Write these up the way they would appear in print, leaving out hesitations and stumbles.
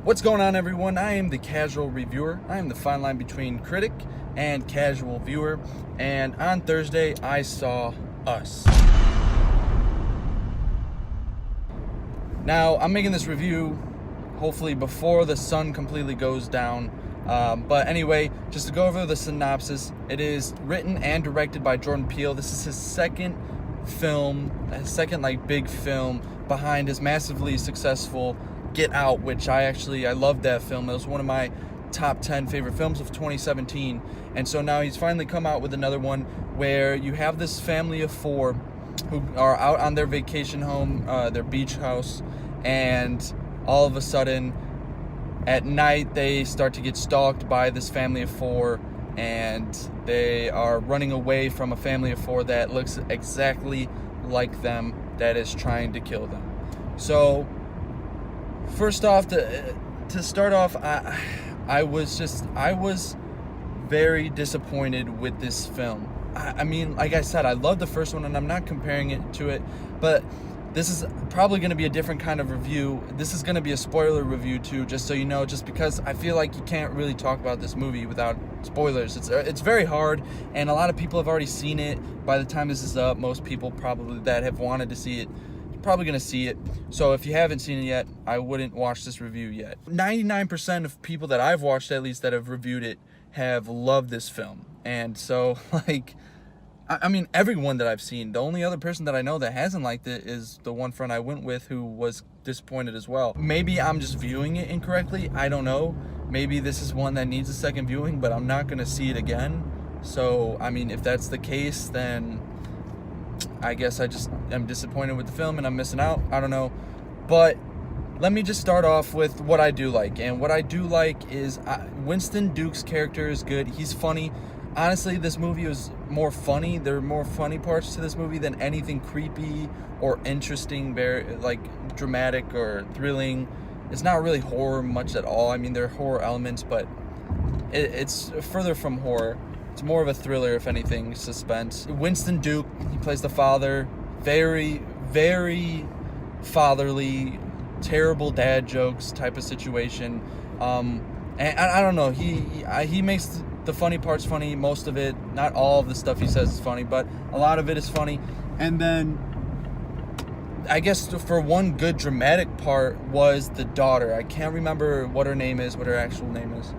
What's going on, everyone? I am the casual reviewer. I am the fine line between critic and casual viewer. And on Thursday, I saw Us. Now, I'm making this review hopefully before the sun completely goes down. But anyway, just to go over the synopsis, it is written and directed by Jordan Peele. This is his second big film behind his massively successful Get Out, which I loved that film. It was one of my top 10 favorite films of 2017. And so now he's finally come out with another one where you have this family of four who are out on their vacation home, their beach house, and all of a sudden at night they start to get stalked by this family of four, and they are running away from a family of four that looks exactly like them, that is trying to kill them. So first off, to start off, I was very disappointed with this film. I mean, like I said, I love the first one, and I'm not comparing it to it, but this is probably going to be a different kind of review. This is going to be a spoiler review too, just so you know, just because I feel like you can't really talk about this movie without spoilers. It's very hard, and a lot of people have already seen it. By the time this is up, most people probably that have wanted to see it probably going to see it. So if you haven't seen it yet, I wouldn't watch this review yet. 99% of people that I've watched, at least, that have reviewed it have loved this film. And so, like, I mean, everyone that I've seen, the only other person that I know that hasn't liked it is the one friend I went with who was disappointed as well. Maybe I'm just viewing it incorrectly. I don't know. Maybe this is one that needs a second viewing, but I'm not going to see it again. So, I mean, if that's the case, then I guess I just am disappointed with the film and I'm missing out. I don't know. But let me just start off with what I do like. And what I do like is Winston Duke's character is good. He's funny. Honestly, this movie was more funny. There are more funny parts to this movie than anything creepy or interesting, very like dramatic or thrilling. It's not really horror much at all. I mean, there are horror elements, but it's further from horror. It's more of a thriller, if anything, suspense. Winston Duke, he plays the father. Very, very fatherly, terrible dad jokes type of situation. And I don't know. He makes the funny parts funny. Most of it, not all of the stuff he says is funny, but a lot of it is funny. And then I guess for one good dramatic part was the daughter. I can't remember what her actual name is.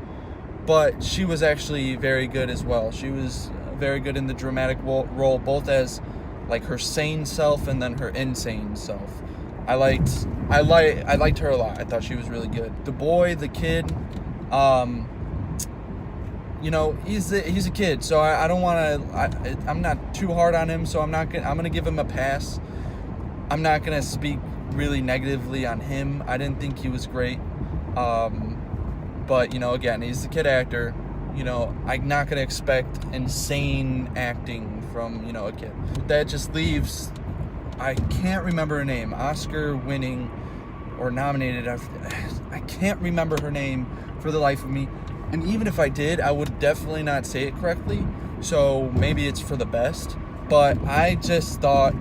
But she was actually very good as well. She was very good in the dramatic role, both as like her sane self and then her insane self. I liked her a lot. I thought she was really good. The boy, the kid, you know, he's a kid, so I don't want to. I'm not too hard on him, so I'm gonna give him a pass. I'm not gonna speak really negatively on him. I didn't think he was great. But, you know, again, he's a kid actor. You know, I'm not going to expect insane acting from, you know, a kid. That just leaves, I can't remember her name, Oscar winning or nominated. I can't remember her name for the life of me. And even if I did, I would definitely not say it correctly. So maybe it's for the best. But I just thought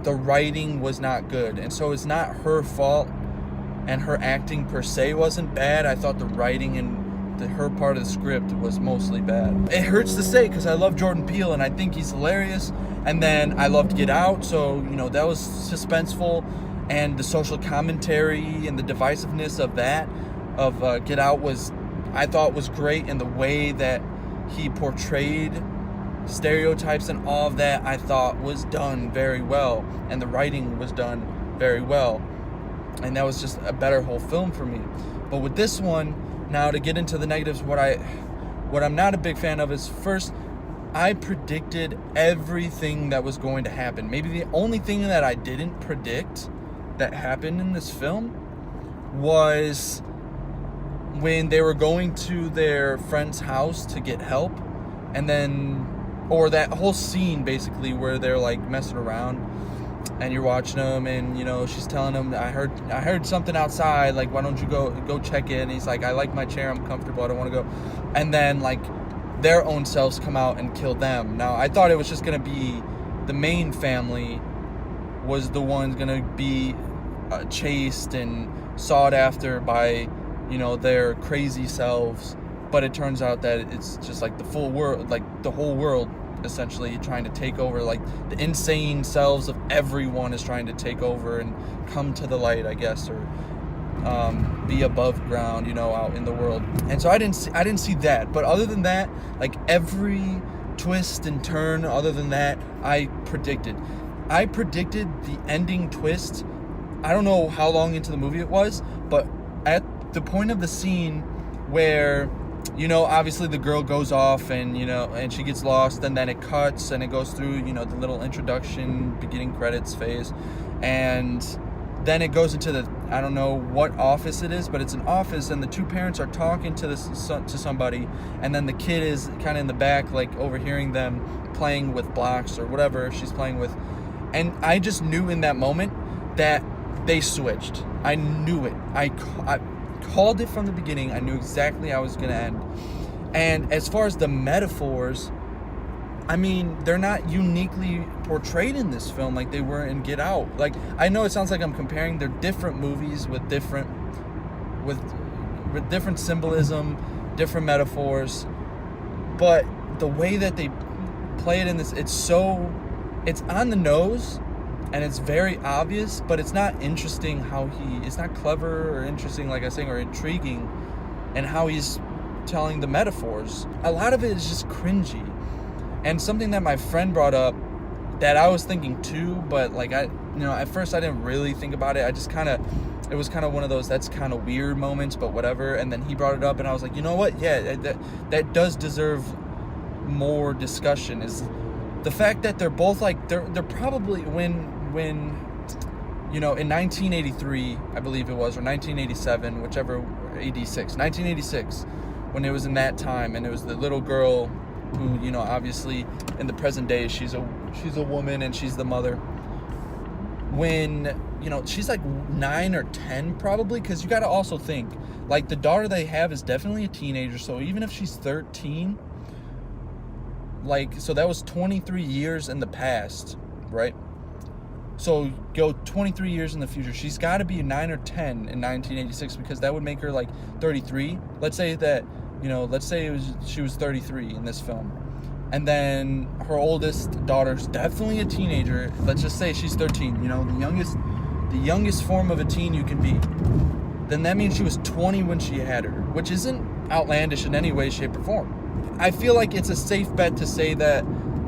the writing was not good. And so it's not her fault. And her acting per se wasn't bad. I thought the writing and her part of the script was mostly bad. It hurts to say because I love Jordan Peele and I think he's hilarious. And then I loved Get Out, so you know that was suspenseful, and the social commentary and the divisiveness of Get Out I thought was great, and the way that he portrayed stereotypes and all of that I thought was done very well, and the writing was done very well. And that was just a better whole film for me. But with this one, now to get into the negatives, what I'm not a big fan of is, first, I predicted everything that was going to happen. Maybe the only thing that I didn't predict that happened in this film was when they were going to their friend's house to get help, and then, or that whole scene basically where they're like messing around. And you're watching them, and you know she's telling him, I heard something outside, like, why don't you go check it? And he's like, I like my chair, I'm comfortable, I don't want to go. And then like their own selves come out and kill them. Now I thought it was just gonna be the main family was the ones gonna be chased and sought after by their crazy selves, but it turns out that it's just like the full world, like the whole world essentially trying to take over, like the insane selves of everyone is trying to take over and come to the light, I guess, or be above ground, out in the world. And so I didn't see that, but other than that, like every twist and turn other than that, I predicted the ending twist. I don't know how long into the movie it was, but at the point of the scene where, obviously the girl goes off and, and she gets lost, and then it cuts and it goes through, the little introduction, beginning credits phase, and then it goes into the, I don't know what office it is, but it's an office, and the two parents are talking to somebody, and then the kid is kind of in the back, like overhearing them playing with blocks or whatever she's playing with. And I just knew in that moment that they switched. I knew it. I called it from the beginning. I knew exactly how it was going to end. And as far as the metaphors, I mean, they're not uniquely portrayed in this film like they were in Get Out. Like, I know it sounds like I'm comparing. They're different movies with different symbolism, different metaphors. But the way that they play it in this, it's on the nose and it's very obvious, but it's not interesting it's not clever or interesting, like I was saying, or intriguing in how he's telling the metaphors. A lot of it is just cringy. And something that my friend brought up that I was thinking too, but like at first I didn't really think about it. I just it was kind of one of those, that's kind of weird moments, but whatever. And then he brought it up and I was like, you know what? Yeah, that does deserve more discussion, is the fact that they're both like, they're probably when in 1983, I believe it was, or 1987, whichever, 1986, when it was in that time, and it was the little girl who, obviously in the present day, she's a woman and she's the mother. When, she's like 9 or 10 probably, because you got to also think, like, the daughter they have is definitely a teenager, so even if she's 13, like, so that was 23 years in the past, right? So go 23 years in the future. She's got to be 9 or 10 in 1986, because that would make her like 33. Let's say that, she was 33 in this film. And then her oldest daughter's definitely a teenager. Let's just say she's 13, the youngest form of a teen you can be. Then that means she was 20 when she had her, which isn't outlandish in any way, shape, or form. I feel like it's a safe bet to say that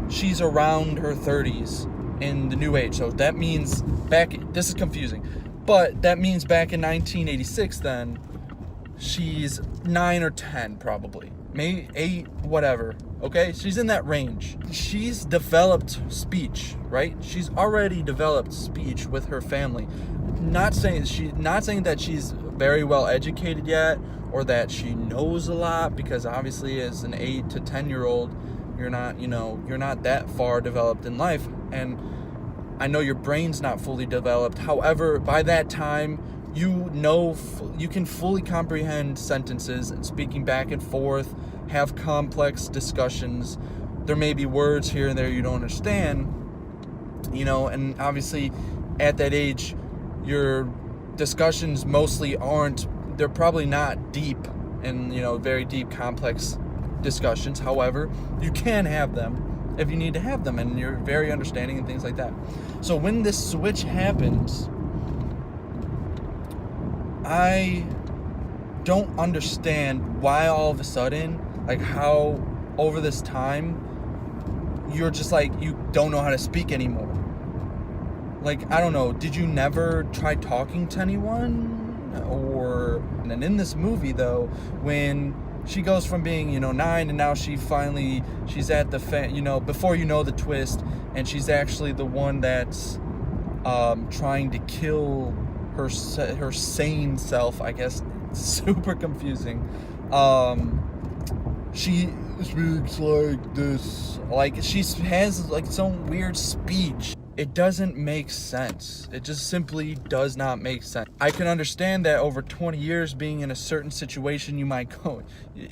she's around her 30s in the new age. So that means this is confusing, but that means back in 1986, then she's 9 or 10 probably, maybe 8, whatever. Okay, she's in that range. She's developed speech, right? She's already developed speech with her family. Not saying that she's very well educated yet, or that she knows a lot, because obviously as an 8 to 10-year-old, you're not that far developed in life, and I know your brain's not fully developed. However, by that time, you can fully comprehend sentences and speaking back and forth, have complex discussions. There may be words here and there you don't understand, and obviously at that age, your discussions they're probably not deep and, very deep, complex discussions. However, you can have them if you need to have them, and you're very understanding and things like that. So when this switch happens, I don't understand why all of a sudden, like, how over this time you're just like, you don't know how to speak anymore. Like, I don't know, did you never try talking to anyone? And then in this movie though, when she goes from being, 9, and now she's at the before the twist, and she's actually the one that's trying to kill her sane self, I guess. It's super confusing. She speaks like this, like she has like some weird speech. It doesn't make sense. It just simply does not make sense. I can understand that over 20 years being in a certain situation, you might go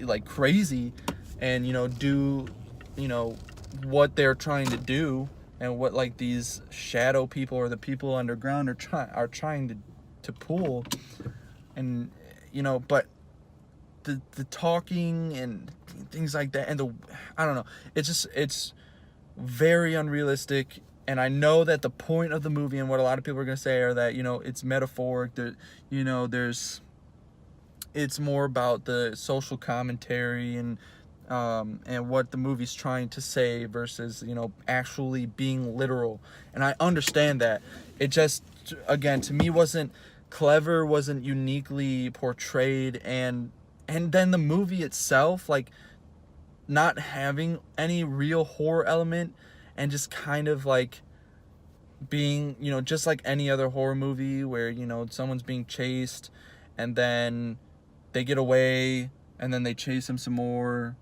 like crazy and, do, what they're trying to do, and what like these shadow people or the people underground are trying to pull. And, but the talking and things like that, and I don't know, it's very unrealistic. And I know that the point of the movie and what a lot of people are going to say are that, it's metaphoric, that, it's more about the social commentary and what the movie's trying to say versus, actually being literal. And I understand that. It just, again, to me, wasn't clever, wasn't uniquely portrayed. And then the movie itself, like, not having any real horror element and just kind of like being, just like any other horror movie where, someone's being chased and then they get away and then they chase him some more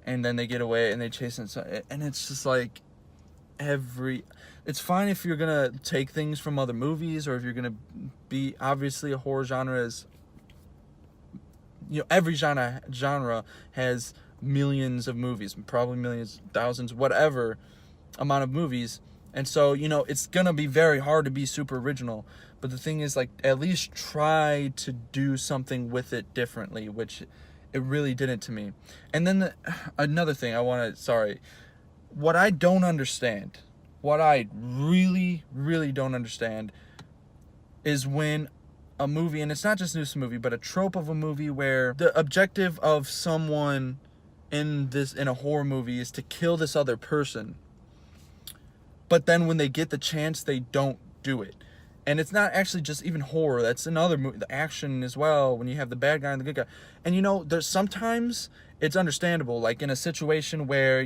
and then they get away and they chase him. And it's just like it's fine if you're going to take things from other movies, or if you're going to be, obviously a horror genre is, every genre has millions of movies, probably millions, thousands, whatever amount of movies. And so, it's going to be very hard to be super original. But the thing is, like, at least try to do something with it differently, which it really didn't to me. And then another thing what I don't understand, what I really, really don't understand is when a movie, and it's not just this movie, but a trope of a movie where the objective of someone in a horror movie is to kill this other person. But then when they get the chance, they don't do it. And it's not actually just even horror. That's another movie, the action as well, when you have the bad guy and the good guy. And, there's sometimes it's understandable. Like in a situation where,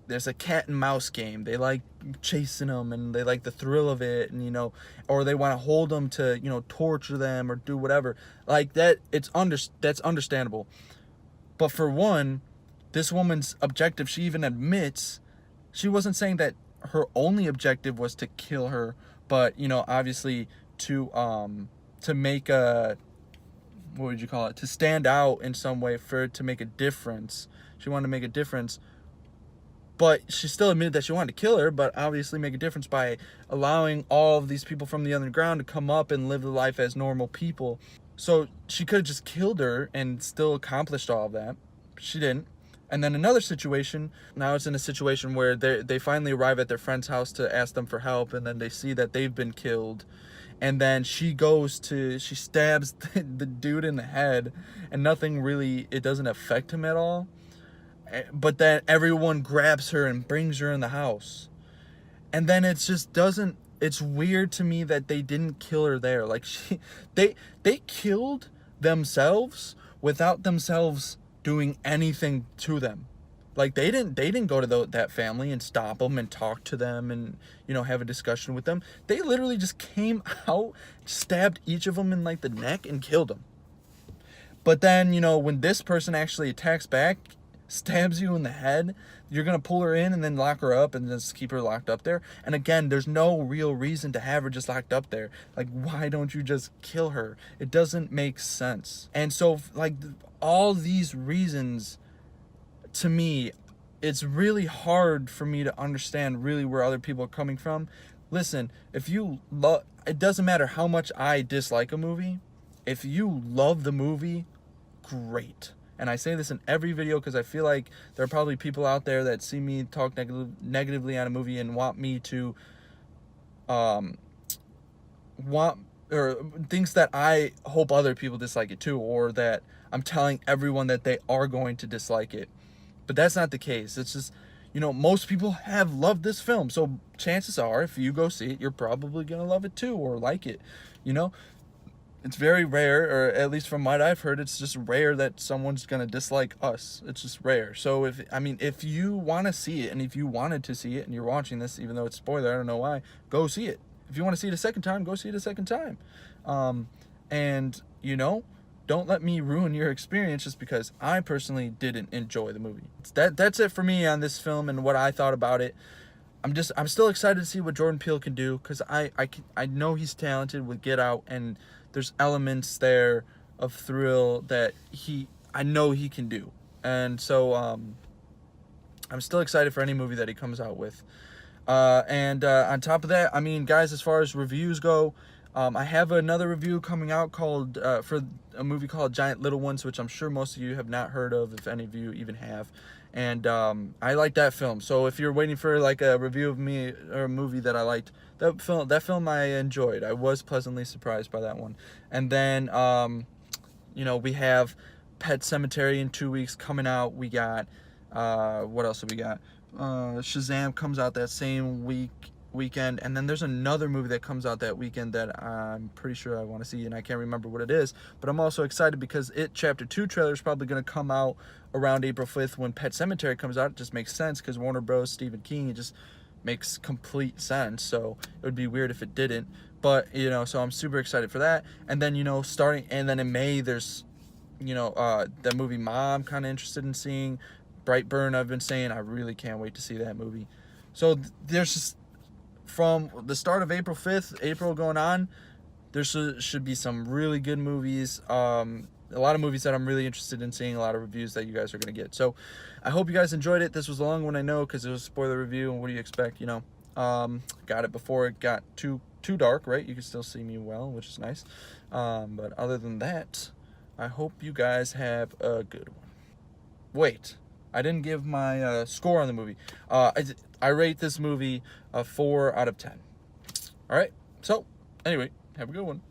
there's a cat and mouse game. They like chasing them and they like the thrill of it. And, or they want to hold them to, torture them or do whatever. Like that, that's understandable. But for one, this woman's objective, she even admits, she wasn't saying that her only objective was to kill her, but obviously to make a, what would you call it, to stand out in some way, to make a difference. She wanted to make a difference, but she still admitted that she wanted to kill her, but obviously make a difference by allowing all of these people from the underground to come up and live the life as normal people. So she could have just killed her and still accomplished all of that. She didn't. And then another situation, now it's in a situation where they finally arrive at their friend's house to ask them for help, and then they see that they've been killed. And then she stabs the dude in the head, and nothing really, it doesn't affect him at all. But then everyone grabs her and brings her in the house. And then it just doesn't, it's weird to me that they didn't kill her there. Like they killed themselves without themselves doing anything to them. Like they didn't go to that family and stop them and talk to them and have a discussion with them. They literally just came out, stabbed each of them in like the neck and killed them. But then when this person actually attacks back, stabs you in the head, you're gonna pull her in and then lock her up and just keep her locked up there. And again, there's no real reason to have her just locked up there. Like, why don't you just kill her? It doesn't make sense. And so like all these reasons, to me, it's really hard for me to understand really where other people are coming from. Listen, if you love, it doesn't matter how much I dislike a movie. If you love the movie, great. And I say this in every video because I feel like there are probably people out there that see me talk negatively on a movie and want me to thinks that I hope other people dislike it too, or that I'm telling everyone that they are going to dislike it. But that's not the case. It's just, most people have loved this film. So chances are, if you go see it, you're probably going to love it too, or like it. It's very rare, or at least from what I've heard, it's just rare that someone's going to dislike us. It's just rare. So if you want to see it, and if you wanted to see it, and you're watching this, even though it's spoiler, I don't know why, go see it. If you want to see it a second time, go see it a second time. And don't let me ruin your experience just because I personally didn't enjoy the movie. That's it for me on this film and what I thought about it. I'm still excited to see what Jordan Peele can do, because I know he's talented with Get Out, and there's elements there of thrill that I know he can do. And so I'm still excited for any movie that he comes out with. And on top of that, guys, as far as reviews go, I have another review coming out called for a movie called Giant Little Ones, which I'm sure most of you have not heard of, if any of you even have. And I like that film. So if you're waiting for like a review of me or a movie that I liked, that film I enjoyed. I was pleasantly surprised by that one. And then we have Pet Sematary in 2 weeks coming out. We got what else have we got? Shazam comes out that same weekend, and then there's another movie that comes out that weekend that I'm pretty sure I want to see, and I can't remember what it is, but I'm also excited because It Chapter 2 trailer is probably going to come out around April 5th when Pet Sematary comes out. It just makes sense because Warner Bros. Stephen King, it just makes complete sense, so it would be weird if it didn't. But so I'm super excited for that. And then and then in May there's the movie Mom, kind of interested in seeing. Brightburn, I've been saying I really can't wait to see that movie. So there's just, from the start of April 5th, April going on, there should be some really good movies. A lot of movies that I'm really interested in seeing, a lot of reviews that you guys are going to get. So I hope you guys enjoyed it. This was a long one, I know, because it was a spoiler review, and what do you expect, got it before it got too dark, right? You can still see me well, which is nice. But other than that, I hope you guys have a good one. Wait, I didn't give my score on the movie. I rate this movie a 4 out of 10. All right, so anyway, have a good one.